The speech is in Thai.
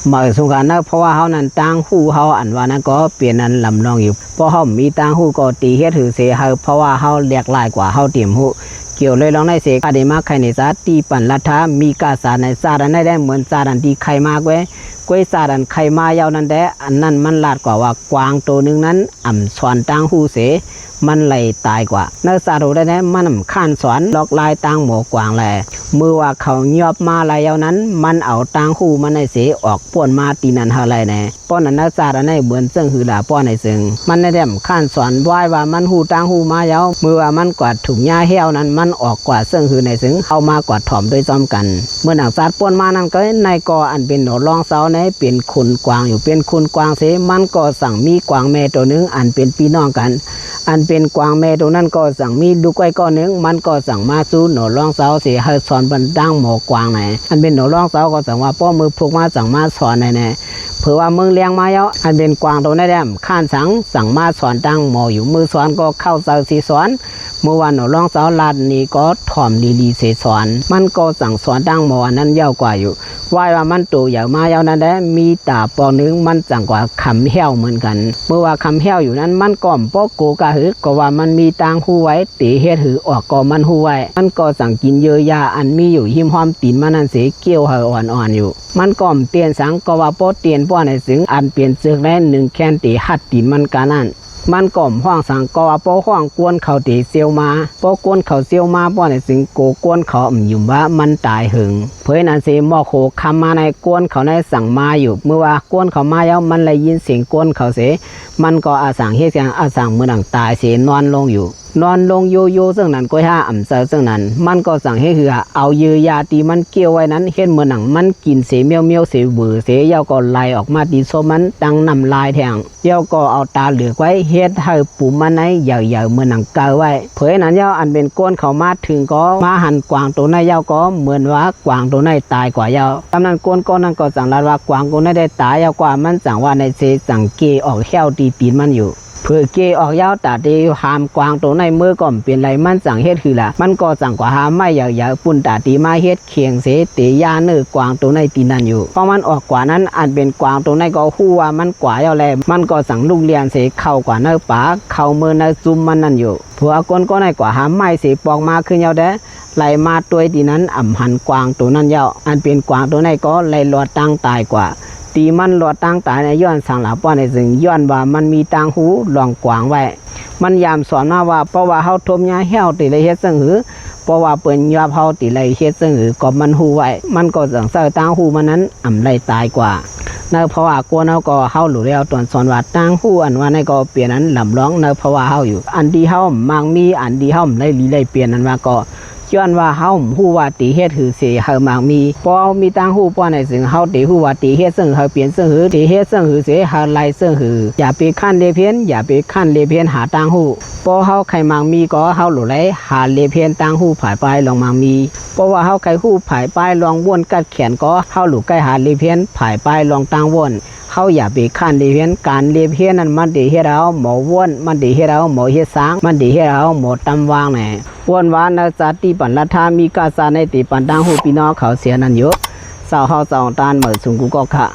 เหมาะสมกันนะเพราะว่าเขานั้นตั้งหูเขาอันว่านั้นก็เปลี่ยนนั้นลำนองอยู่เพราะเขามีตั้งหูก็ตีเฮ็ดถือเสียเพราะว่าเขาเรียกลายกว่าเขาเตรียมหูเกี่ยวเลยลองในเสกอาเดมาใครในซาตีปั่นลัทธามีกาสาในซาดันได้เหมือนซาดันที่ใครมากไว้กวยซาดันใครมายาวนั้นได้อันนั้นมันลาดกว่าว่ากวางตัวนึงนั้นอ่ำสอนตั้งหูเสมันไหลตายกว่านักซาโดได้แน่มันข้านสอนลอกลายตั้งหมอกวางแลมือว่าเขายอบมาลายยาวนั้นมันเอาตั้งหูมันในเสออกป่วนมาตีนันเฮาไรแน่ป้อนนักซาดันได้เหมือนซึ่งหือหลาป้อนในซึ่งมันในแดมข้านสอนไหว้ว่ามันหูตั้งหูมายาวมือว่ามันกวาดถุงหญ้าเหี้ยวนั้นมันออกกว่าซึ่งหือในซึ่งเอามากวาดถ่อมโดยซ้อมกันเมื่อหนังซาดป้วนมานั้นก็ในกออันเป็นหนอรองเสาในเป็นคุณกวางอยู่เป็นคุณกวางเสมันก็สั่งมีกวางแม่ตัวนึงอันเป็นพี่น้องกันอันเป็นกวางแม่ตัวนั้นก็สั่งมีลูกไว้ก้อนนึงมันก็สั่งมาสู้หนอรองเสาเสียให้สอนบันดังหมอกวางไหนอันเป็นหนอรองเสาก็สั่งว่าป้อมือพวกมาสั่งมาสอนไหนเผื่อว่ามึงเลี้ยงมาแล้วอันเป็นกวางตัวนั้นแดมข้านสั่งมาสอนดังหมออยู่มือสอนก็เข้าเสาสีสอนเมื่อวันหนอรองเสาลาดนี้ก็ถ่อมลีเสสอนมันก็สั่งสอนดังหมอนั้นยาวกว่าอยู่ว่ามันตัวใหญ่มายาวนั้นได้มีตาปอนึงมันสั่งกว่าคำเหี้ยวเหมือนกันเมื่อว่าคำเหี้ยวอยู่นั้นมันก่อมปอกโกกะหือก็ว่ามันมีตางหูไว้ตีเฮ็ดหือออกก็มันหูไว้มันก็สั่งกินเยอะยาอันมีอยู่หิมหอมตีนมันนั่นเสียเกี่ยวเหออ่อนอยู่มันก่อมเตียนสังก็ว่าโปเตียนป้อในสึงอันเปลี่ยนเสือกได้หนึ่งแคนตีหัดตีนมันกานั่นมันก่อมห้องสังก็ว่าโปห้องกวนเขาตีเซียวมาโปกวนเขาเซียวมาป้อในสึงโกกวนเขาอยู่ว่ามันตายหึงเผยนั่นเสียหมอโคคำมาในกวนเขาในสั่งมาอยู่เมื่อว่ากวนเขามาแล้วมันเลยยินเสียงกวนเขาเสียมันก็อาสั่งเฮ็ดอย่างอาสั่งเมื่อหนังตายเสียนอนลงอยู่นอนลงโยซึ่งนั้นก็ห้าอ่ำเซอซึ่งนั้นมันก็สั่งให้คือเอายือยาตีมันเกี่ยวไว้นั้นเห็นเมื่อหนังมันกินเสียเมียวเสียเบื่อเสียเย้าก็ไล่ออกมาตีโซมันดังนำลายแทงเย้าก็เอาตาเหลือกไว้เฮ็ดให้ปุ่มมันในใหญ่ๆเมื่อหนังเกาไว้เผยนั้นเย้าอันเป็นก้นเขามาถึงก็มาหันกวางตัวในเย้าก็เหมือนว่ากวางตัวในตายกว่าเย้าตำนั้นก้นก็นั่นก็สั่งลาว่ากวางตัวในได้ตายเย้ากว่ามันสั่งว่าในเสสั่งเกออกแข้วตีปีนมันอยู่เพื่อเกออกยาวตาดีหามกวางตัวในมือก่อมเปลี่ยนไรมันสั่งเฮ็ดคือละมันก็สั่งกว่าหามไม่ใหญ่ๆปุ่นตาตีมาเฮ็ดเคียงเสเตยาเนื้อกวางตัวในตีนั่นอยู่พอมันออกกว่านั้นอันเป็นกวางตัวในก็ฮู้ว่ามันกว่ายาวแลมันก็สั่งลูกเลียนเสเข้ากว่าเนื้อป่าเข้ามือเนื้อซุ่มมันนั่นอยู่ผัวก้นก็ในกว่าหามไม่เสปอกมาขึ้นยาวแด้ไหลมาตัวตีนั้นอ่ำหันกวางตัวนั้นยาวอันเป็นกวางตัวในก็ไหลหลอดตั้งตายกว่าตีมันหลอดตั้งตายในย้อนสั่งหลับว่าในสิ่งย้อนว่ามันมีตางหูลองกวางไว้มันยามสอนมาว่าเพราะว่าเฮาทมยาเหี้ยวติเลยเฮ็ดซึ่งหือเพราะว่าเปิ้นยาเฮาติเลยเฮ็ดซึ่งหือก็มันหูไว้มันก็สั่งเสอตางหูมันนั้นอ่ำไล่ตายกว่าเนอเพราะว่ากวนเฮาก็เฮาหลุแล้วตอนสอนว่าตางหูอันว่าในก็เปลี่ยนนั้นลำร้องเนอเพราะว่าเฮาอยู่อันที่เฮามักมีอันที่เฮาไล่เปลี่ยนนั้นว่าก็ย้อนว่าเฮาฮู้ว่าตีเฮ็ดหือเสเฮามากมีพอมีตังฮู้ป้อในซึ่งเฮาตีฮู้ว่าตีเฮ็ดซึ่งเฮาเปลี่ยนซึ่งหือตีเฮ็ดซึ่งหือเสเฮาไล่ซึ่งหืออย่าไปคั่นเลเพียนอย่าไปคั่นเลเพียนหาตังฮู้พอเฮาใครมากมีก็เฮาหลุไหลหาเลเพียนตังฮู้ผายปลายลองมากมีเพราะว่าเฮาใครฮู้ผายปลายลองวนกัดแขนก็เฮาหลุใกล้หาเลเพียนผายปลายลองตังวนเขาอย่าไปขั้นเลเพียนการเลเพียนนั้นมันดีให้เราหมอว้วนมันดีให้เราหมอเฮ็ดสางมันดีให้เราหมอตำวางแหน่ว้วนวานนักจัดที่ปันลัทธามีกาสาในตีปันดังหูพี่น้องเขาเสียนั่นอยู่สาวเฮาสาวตานเหมือนสุงกุก็ค่ะ